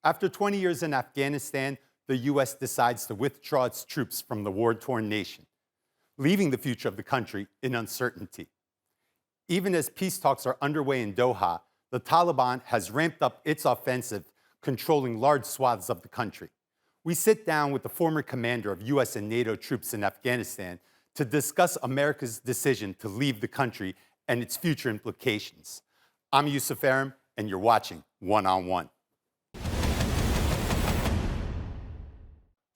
After 20 years in Afghanistan, the U.S. decides to withdraw its troops from the war-torn nation, leaving the future of the country in uncertainty. Even as peace talks are underway in Doha, the Taliban has ramped up its offensive, controlling large swaths of the country. We sit down with the former commander of U.S. and NATO troops in Afghanistan to discuss America's decision to leave the country and its future implications. I'm Yusuf Aram, and you're watching One on One.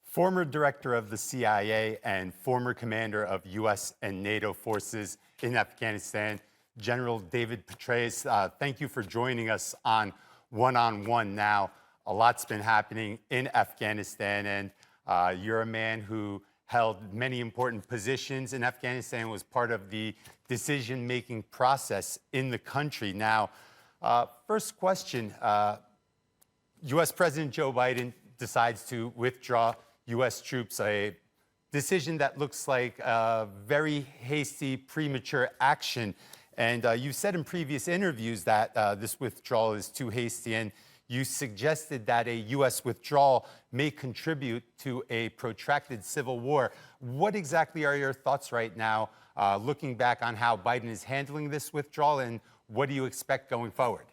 Former director of the CIA and former commander of U.S. and NATO forces in Afghanistan, General David Petraeus, thank you for joining us on One. Now, a lot's been happening in Afghanistan, and you're a man who held many important positions in Afghanistan, was part of the decision-making process in the country. Now, first question, U.S. President Joe Biden decides to withdraw U.S. troops, a decision that looks like a very hasty, premature action. And you said in previous interviews that this withdrawal is too hasty, and you suggested that a U.S. withdrawal may contribute to a protracted civil war. What exactly are your thoughts right now, looking back on how Biden is handling this withdrawal, and what do you expect going forward?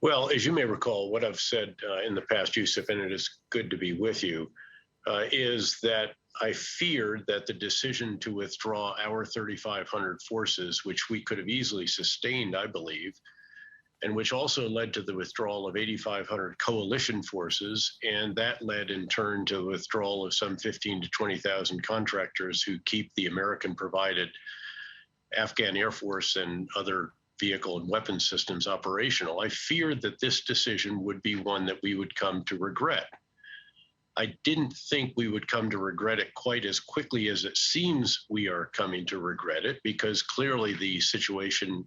Well, as you may recall, what I've said in the past, Yusuf, and it is good to be with you, is that I feared that the decision to withdraw our 3,500 forces, which we could have easily sustained, I believe, and which also led to the withdrawal of 8,500 coalition forces, and that led in turn to the withdrawal of some 15 to 20,000 contractors who keep the American-provided Afghan Air Force and other vehicle and weapon systems operational. I feared that this decision would be one that we would come to regret. I didn't think we would come to regret it quite as quickly as it seems we are coming to regret it, because clearly the situation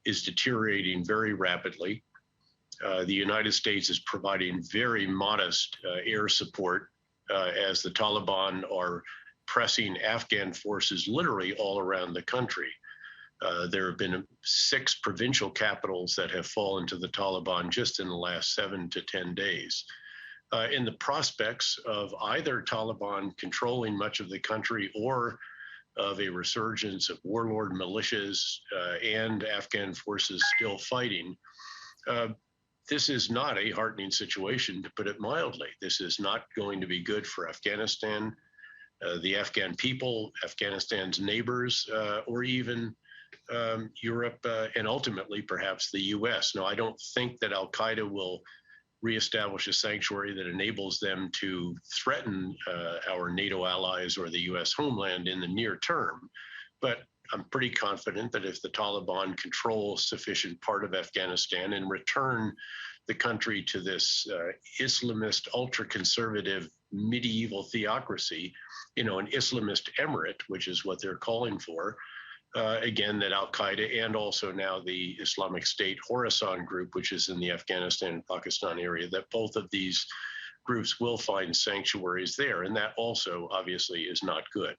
is deteriorating very rapidly. The United States is providing very modest air support as the Taliban are pressing Afghan forces literally all around the country. There have been 6 provincial capitals that have fallen to the Taliban just in the last 7 to 10 days. In the prospects of either Taliban controlling much of the country or of a resurgence of warlord militias and Afghan forces still fighting, this is not a heartening situation, to put it mildly. This is not going to be good for Afghanistan, the Afghan people, Afghanistan's neighbors, or even Europe, and ultimately perhaps the U.S. Now, I don't think that al-Qaeda will reestablish a sanctuary that enables them to threaten our NATO allies or the U.S. homeland in the near term, but I'm pretty confident that if the Taliban control sufficient part of Afghanistan and return the country to this Islamist, ultra-conservative, medieval theocracy, an Islamist emirate, which is what they're calling for, again, that al-Qaeda and also now the Islamic State Khorasan group, which is in the Afghanistan and Pakistan area, that both of these groups will find sanctuaries there. And that also obviously is not good.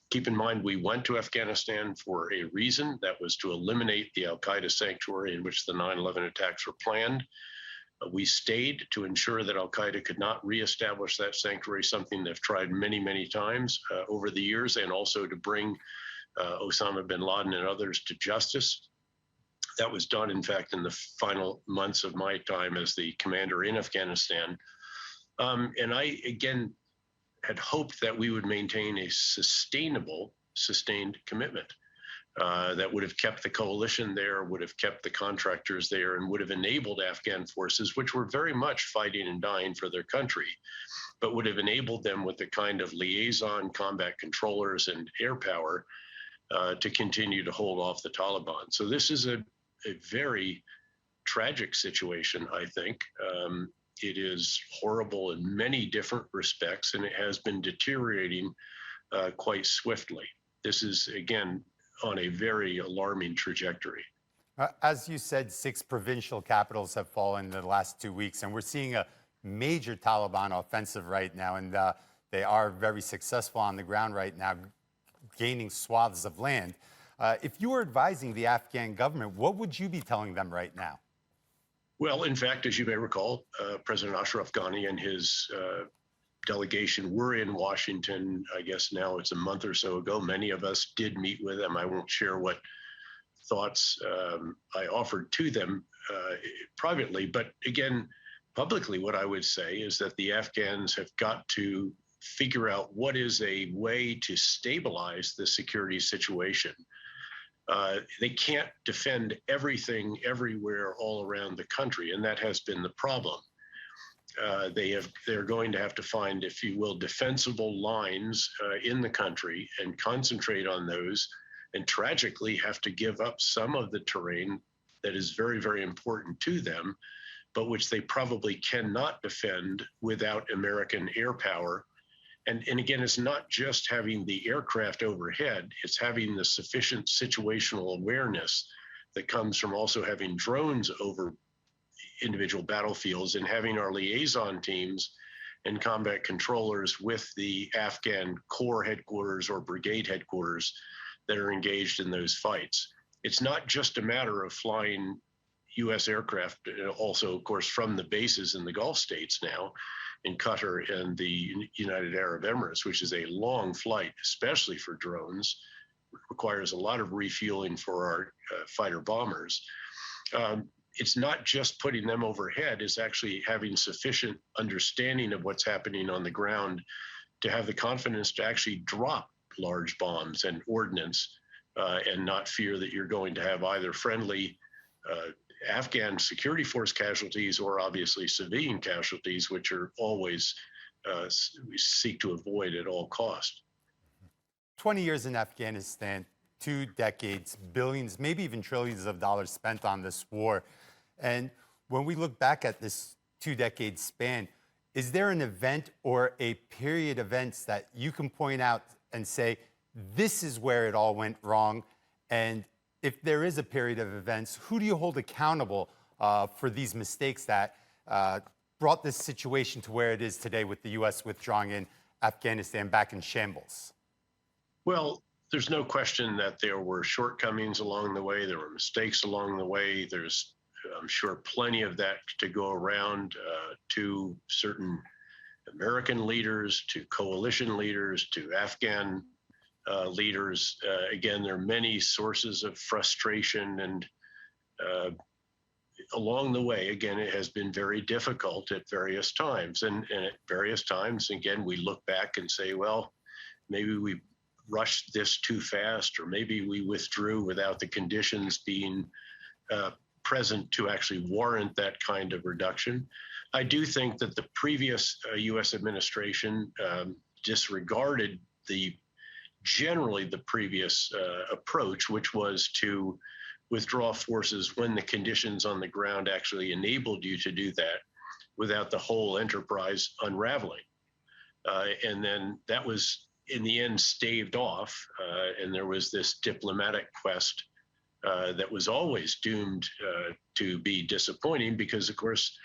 Keep in mind, we went to Afghanistan for a reason. That was to eliminate the al-Qaeda sanctuary in which the 9/11 attacks were planned. We stayed to ensure that al-Qaeda could not reestablish that sanctuary, something they've tried many, many times over the years, and also to bring Osama bin Laden and others to justice. That was done, in fact, in the final months of my time as the commander in Afghanistan. And I, again, had hoped that we would maintain a sustained commitment that would have kept the coalition there, would have kept the contractors there, and would have enabled Afghan forces, which were very much fighting and dying for their country, but would have enabled them with the kind of liaison combat controllers and air power to continue to hold off the Taliban. So this is a very tragic situation, I think. It is horrible in many different respects, and it has been deteriorating quite swiftly. This is, again, on a very alarming trajectory. As you said, 6 provincial capitals have fallen in the last 2 weeks, and we're seeing a major Taliban offensive right now, and they are very successful on the ground right now, gaining swaths of land. If you were advising the Afghan government, what would you be telling them right now? Well, in fact, as you may recall, President Ashraf Ghani and his delegation were in Washington. I guess now it's a month or so ago. Many of us did meet with them. I won't share what thoughts I offered to them privately, but again, publicly, what I would say is that the Afghans have got to figure out what is a way to stabilize the security situation. They can't defend everything everywhere all around the country, and that has been the problem. They're going to have to find, if you will, defensible lines in the country and concentrate on those, and tragically have to give up some of the terrain that is very, very important to them, but which they probably cannot defend without American air power. And again, it's not just having the aircraft overhead, it's having the sufficient situational awareness that comes from also having drones over individual battlefields and having our liaison teams and combat controllers with the Afghan corps headquarters or brigade headquarters that are engaged in those fights. It's not just a matter of flying U.S. aircraft, also, of course, from the bases in the Gulf states now, in Qatar and the United Arab Emirates, which is a long flight, especially for drones. It requires a lot of refueling for our fighter bombers. It's not just putting them overhead, it's actually having sufficient understanding of what's happening on the ground to have the confidence to actually drop large bombs and ordnance and not fear that you're going to have either friendly Afghan security force casualties or obviously civilian casualties, which are always we seek to avoid at all costs. 20 years in Afghanistan, 2 decades, billions, maybe even trillions of dollars spent on this war. And when we look back at this 2-decade span, is there an event or a period of events that you can point out and say, this is where it all went wrong? And if there is a period of events, who do you hold accountable for these mistakes that brought this situation to where it is today with the U.S. withdrawing in Afghanistan back in shambles? Well, there's no question that there were shortcomings along the way. There were mistakes along the way. There's, I'm sure, plenty of that to go around to certain American leaders, to coalition leaders, to Afghan leaders. Again, there are many sources of frustration, and along the way, again, it has been very difficult at various times. And at various times, again, we look back and say, well, maybe we rushed this too fast, or maybe we withdrew without the conditions being present to actually warrant that kind of reduction. I do think that the previous U.S. administration disregarded generally the previous approach, which was to withdraw forces when the conditions on the ground actually enabled you to do that without the whole enterprise unraveling. And then that was, in the end, staved off, and there was this diplomatic quest that was always doomed to be disappointing because, of course,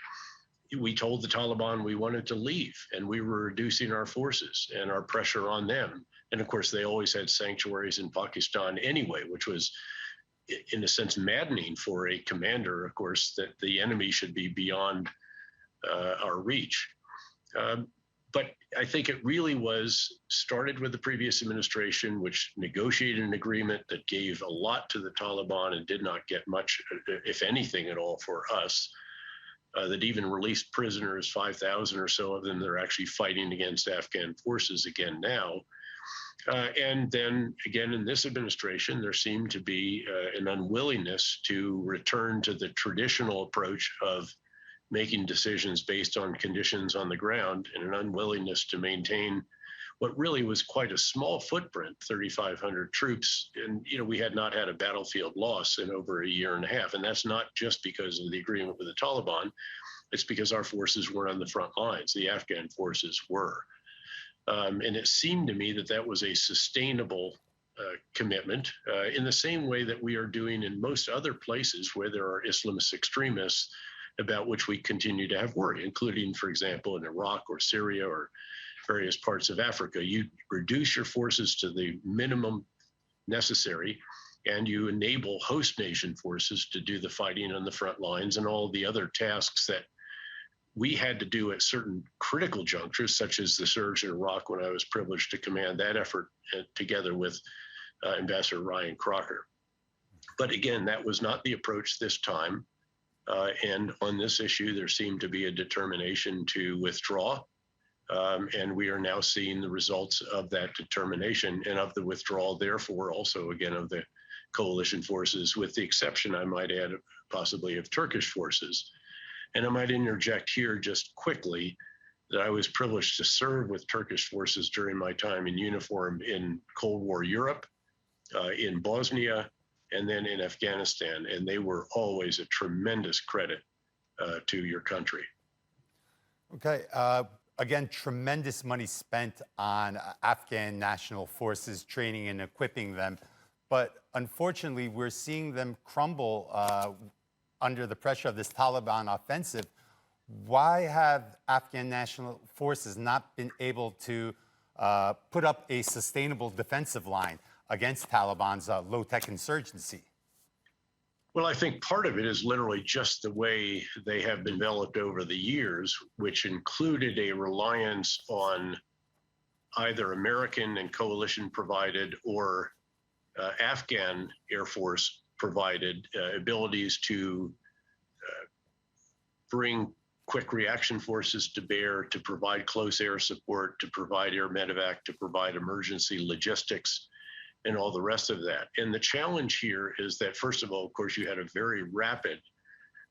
we told the Taliban we wanted to leave, and we were reducing our forces and our pressure on them. And of course, they always had sanctuaries in Pakistan anyway, which was, in a sense, maddening for a commander, of course, that the enemy should be beyond our reach. But I think it really started with the previous administration, which negotiated an agreement that gave a lot to the Taliban and did not get much, if anything at all, for us. That even released prisoners, 5,000 or so of them that are actually fighting against Afghan forces again now. And then again, in this administration, there seemed to be an unwillingness to return to the traditional approach of making decisions based on conditions on the ground, and an unwillingness to maintain what really was quite a small footprint, 3,500 troops. And, we had not had a battlefield loss in over a year and a half. And that's not just because of the agreement with the Taliban. It's because our forces were on the front lines. The Afghan forces were. And it seemed to me that that was a sustainable commitment in the same way that we are doing in most other places where there are Islamist extremists about which we continue to have worry, including, for example, in Iraq or Syria or various parts of Africa. You reduce your forces to the minimum necessary, and you enable host nation forces to do the fighting on the front lines and all the other tasks that we had to do at certain critical junctures, such as the surge in Iraq when I was privileged to command that effort together with Ambassador Ryan Crocker. But again, that was not the approach this time. And on this issue, there seemed to be a determination to withdraw. And we are now seeing the results of that determination and of the withdrawal, therefore, also, again, of the coalition forces, with the exception, I might add, possibly of Turkish forces. And I might interject here just quickly that I was privileged to serve with Turkish forces during my time in uniform in Cold War Europe, in Bosnia, and then in Afghanistan. And they were always a tremendous credit to your country. Okay. Again, tremendous money spent on Afghan national forces, training and equipping them. But unfortunately, we're seeing them crumble under the pressure of this Taliban offensive. Why have Afghan national forces not been able to put up a sustainable defensive line against Taliban's low-tech insurgency? Well, I think part of it is literally just the way they have been developed over the years, which included a reliance on either American and coalition provided or Afghan Air Force provided abilities to bring quick reaction forces to bear, to provide close air support, to provide air medevac, to provide emergency logistics, and all the rest of that. And the challenge here is that, first of all, of course, you had a very rapid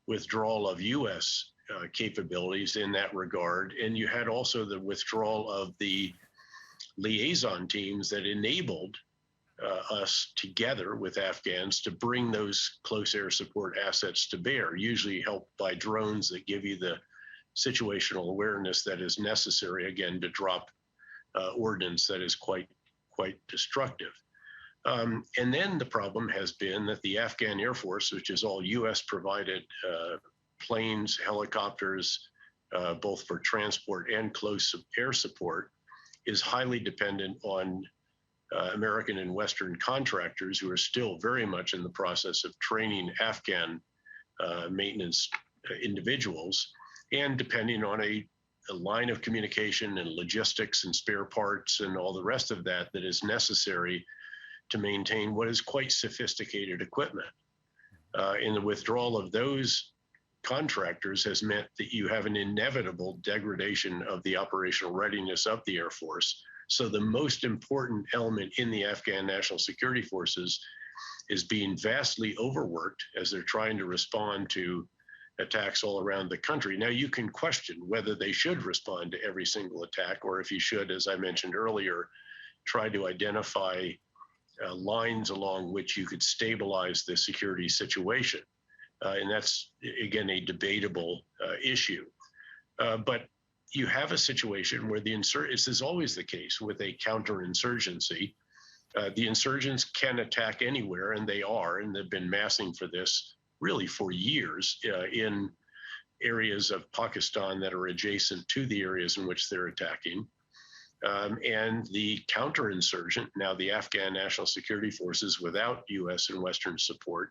withdrawal of U.S. Capabilities in that regard. And you had also the withdrawal of the liaison teams that enabled us together with Afghans to bring those close air support assets to bear, usually helped by drones that give you the situational awareness that is necessary, again, to drop ordnance that is quite destructive. And then the problem has been that the Afghan Air Force, which is all U.S. provided planes, helicopters, both for transport and close air support, is highly dependent on American and Western contractors who are still very much in the process of training Afghan maintenance individuals, and depending on a line of communication and logistics and spare parts and all the rest of that that is necessary to maintain what is quite sophisticated equipment. And the withdrawal of those contractors has meant that you have an inevitable degradation of the operational readiness of the Air Force. So the most important element in the Afghan National Security Forces is being vastly overworked as they're trying to respond to attacks all around the country. Now, you can question whether they should respond to every single attack, or if you should, as I mentioned earlier, try to identify lines along which you could stabilize the security situation. And that's, again, a debatable issue. But you have a situation where this is always the case with a counterinsurgency. The insurgents can attack anywhere, and they are, and they've been massing for this really for years in areas of Pakistan that are adjacent to the areas in which they're attacking. And the counterinsurgent, now the Afghan National Security Forces without U.S. and Western support,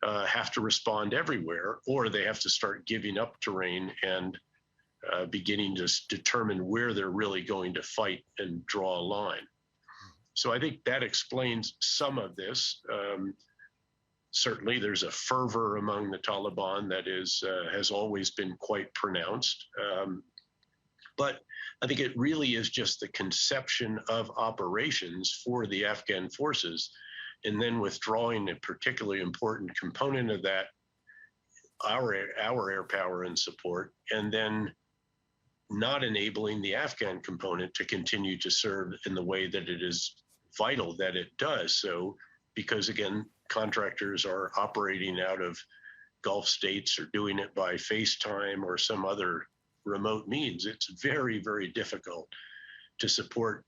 have to respond everywhere, or they have to start giving up terrain and beginning to determine where they're really going to fight and draw a line. So I think that explains some of this. Certainly, there's a fervor among the Taliban that has always been quite pronounced. But I think it really is just the conception of operations for the Afghan forces, and then withdrawing a particularly important component of that, our air power and support, and then not enabling the Afghan component to continue to serve in the way that it is vital that it does so, because again, contractors are operating out of Gulf states or doing it by FaceTime or some other remote means. It's very, very difficult to support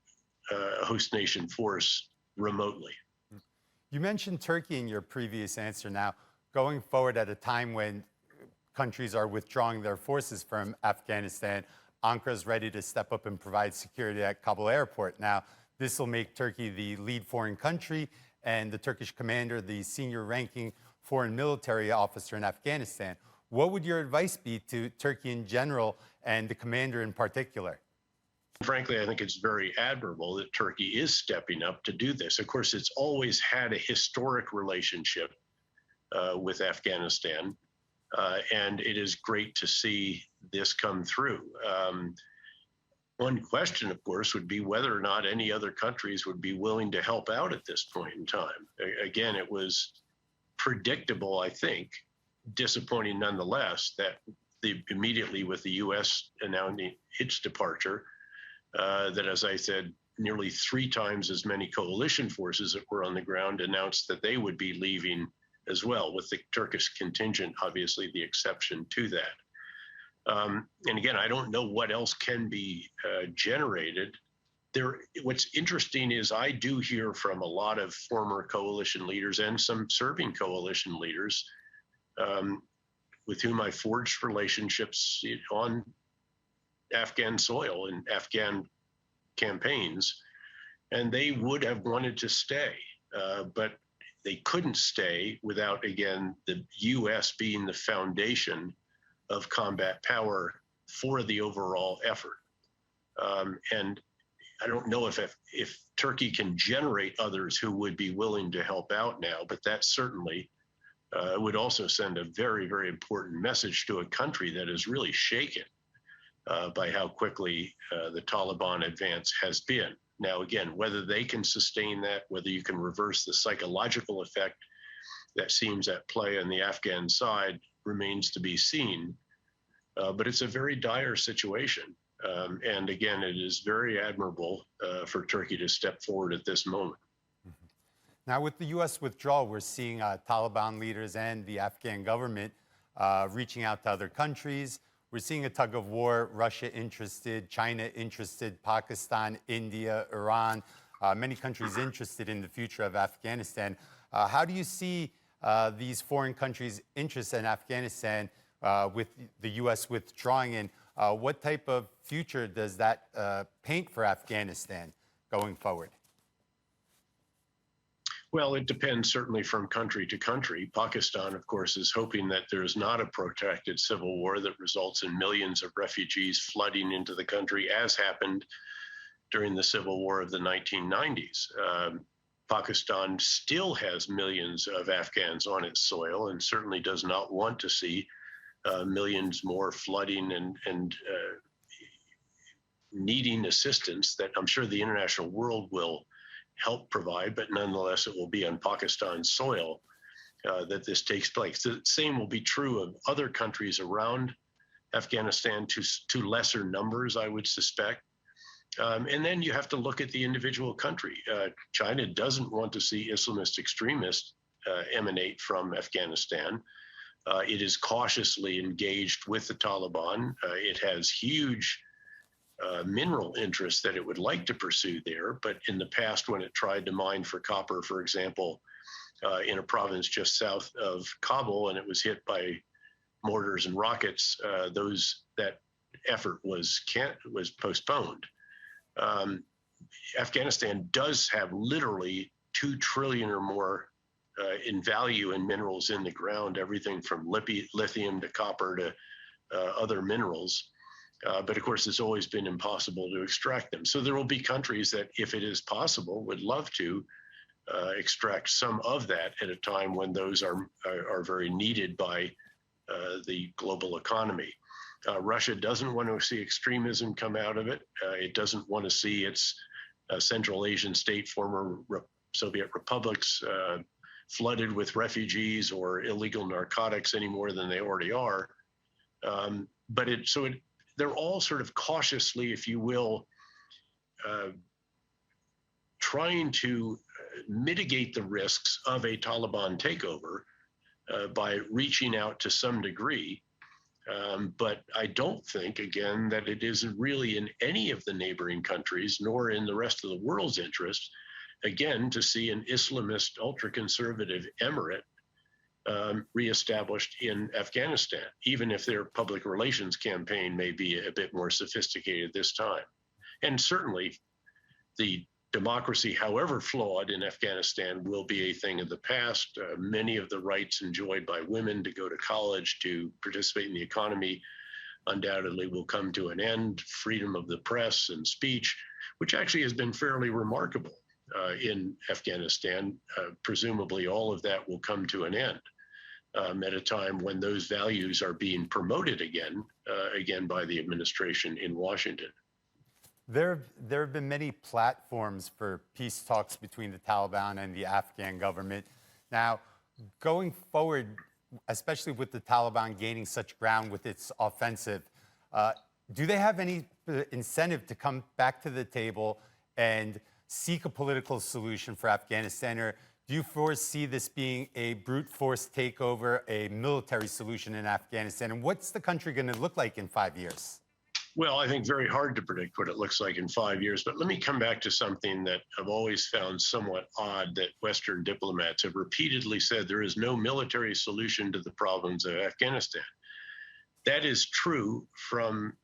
a host nation force remotely. You mentioned Turkey in your previous answer. Now, going forward at a time when countries are withdrawing their forces from Afghanistan, Ankara is ready to step up and provide security at Kabul airport. Now, this will make Turkey the lead foreign country and the Turkish commander, the senior ranking foreign military officer in Afghanistan. What would your advice be to Turkey in general and the commander in particular? Frankly, I think it's very admirable that Turkey is stepping up to do this. Of course, it's always had a historic relationship with Afghanistan, and it is great to see this come through. One question, of course, would be whether or not any other countries would be willing to help out at this point in time. Again, it was predictable, I think, disappointing nonetheless, that immediately with the U.S. announcing its departure, that, as I said, nearly 3 times as many coalition forces that were on the ground announced that they would be leaving as well, with the Turkish contingent, obviously, the exception to that. And again, I don't know what else can be generated. What's interesting is I do hear from a lot of former coalition leaders and some serving coalition leaders with whom I forged relationships on Afghan soil and Afghan campaigns, and they would have wanted to stay, but they couldn't stay without, again, the U.S. being the foundation of combat power for the overall effort. And I don't know if Turkey can generate others who would be willing to help out now, but that certainly would also send a very, very important message to a country that is really shaken by how quickly the Taliban advance has been. Now, again, whether they can sustain that, whether you can reverse the psychological effect that seems at play on the Afghan side remains to be seen. But it's a very dire situation. And again, it is very admirable for Turkey to step forward at this moment. Now, with the U.S. withdrawal, we're seeing Taliban leaders and the Afghan government reaching out to other countries. We're seeing a tug of war, Russia interested, China interested, Pakistan, India, Iran, many countries interested in the future of Afghanistan. How do you see these foreign countries' interests in Afghanistan with the U.S. withdrawing? And what type of future does that paint for Afghanistan going forward? Well, it depends certainly from country to country. Pakistan, of course, is hoping that there is not a protracted civil war that results in millions of refugees flooding into the country, as happened during the civil war of the 1990s. Pakistan still has millions of Afghans on its soil and certainly does not want to see millions more flooding and needing assistance that I'm sure the international world will help provide, but nonetheless, it will be on Pakistan's soil that this takes place. The same will be true of other countries around Afghanistan to lesser numbers, I would suspect. And then you have to look at the individual country. China doesn't want to see Islamist extremists emanate from Afghanistan. It is cautiously engaged with the Taliban. It has huge mineral interests that it would like to pursue there, but in the past, when it tried to mine for copper, for example, in a province just south of Kabul, and it was hit by mortars and rockets, that effort was postponed. Afghanistan does have literally 2 trillion or more in value in minerals in the ground, everything from lithium to copper to other minerals. But of course, it's always been impossible to extract them. So there will be countries that, if it is possible, would love to extract some of that at a time when those are very needed by the global economy. Russia doesn't want to see extremism come out of it. It doesn't want to see its Central Asian state, former Soviet republics, flooded with refugees or illegal narcotics any more than they already are. They're all sort of cautiously, if you will, trying to mitigate the risks of a Taliban takeover by reaching out to some degree. But I don't think, again, that it is really in any of the neighboring countries, nor in the rest of the world's interest, again, to see an Islamist, ultra-conservative emirate reestablished in Afghanistan, even if their public relations campaign may be a bit more sophisticated this time. And certainly the democracy, however flawed in Afghanistan, will be a thing of the past. Many of the rights enjoyed by women to go to college, to participate in the economy, undoubtedly will come to an end. Freedom of the press and speech, which actually has been fairly remarkable in Afghanistan, presumably all of that will come to an end at a time when those values are being promoted again by the administration in Washington. There have been many platforms for peace talks between the Taliban and the Afghan government. Now, going forward, especially with the Taliban gaining such ground with its offensive, do they have any incentive to come back to the table and seek a political solution for Afghanistan? Or do you foresee this being a brute force takeover, a military solution in Afghanistan? And what's the country going to look like in 5 years? Well, I think very hard to predict what it looks like in 5 years. But let me come back to something that I've always found somewhat odd, that Western diplomats have repeatedly said there is no military solution to the problems of Afghanistan. That is true from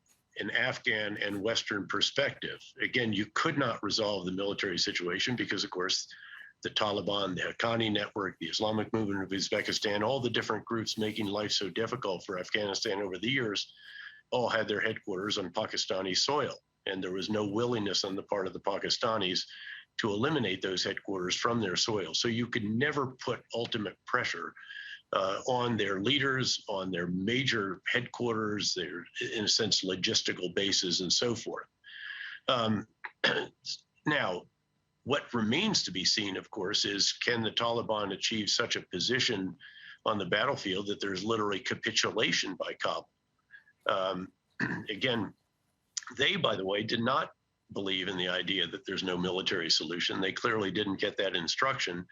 an Afghan and Western perspective. Again, you could not resolve the military situation because, of course, the Taliban, the Haqqani network, the Islamic movement of Uzbekistan, all the different groups making life so difficult for Afghanistan over the years, all had their headquarters on Pakistani soil. And there was no willingness on the part of the Pakistanis to eliminate those headquarters from their soil. So you could never put ultimate pressure on their leaders, on their major headquarters, their, in a sense, logistical bases and so forth. Now, what remains to be seen, of course, is can the Taliban achieve such a position on the battlefield that there's literally capitulation by Kabul? Again, they, by the way, did not believe in the idea that there's no military solution. They clearly didn't get that instruction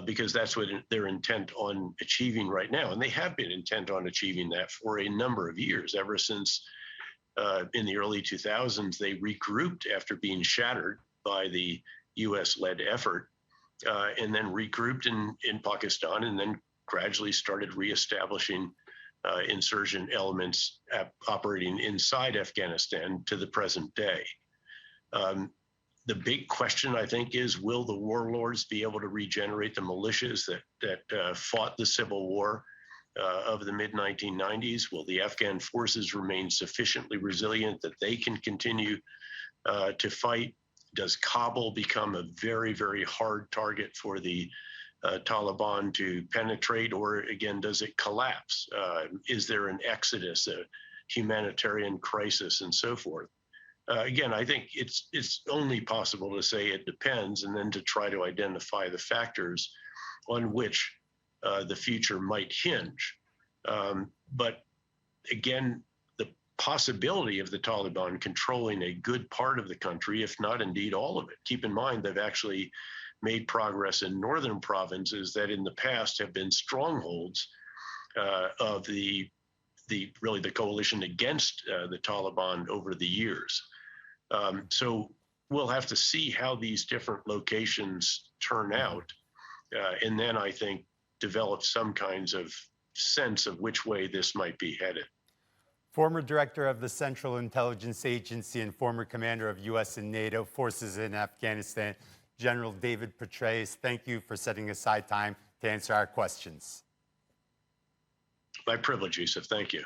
because that's what they're intent on achieving right now. And they have been intent on achieving that for a number of years, ever since in the early 2000s, they regrouped after being shattered by the US-led effort, and then regrouped in Pakistan, and then gradually started reestablishing insurgent elements operating inside Afghanistan to the present day. The big question, I think, is will the warlords be able to regenerate the militias that fought the civil war of the mid-1990s? Will the Afghan forces remain sufficiently resilient that they can continue to fight? Does Kabul become a very, very hard target for the Taliban to penetrate, or again, does it collapse? Is there an exodus, a humanitarian crisis, and so forth? Again, I think it's only possible to say it depends, and then to try to identify the factors on which the future might hinge. But again, the possibility of the Taliban controlling a good part of the country, if not indeed all of it. Keep in mind, they've actually made progress in northern provinces that in the past have been strongholds of the coalition against the Taliban over the years. So we'll have to see how these different locations turn out, and then I think develop some kinds of sense of which way this might be headed. Former director of the Central Intelligence Agency and former commander of US and NATO forces in Afghanistan, General David Petraeus, thank you for setting aside time to answer our questions. My privilege, Yusuf. Thank you.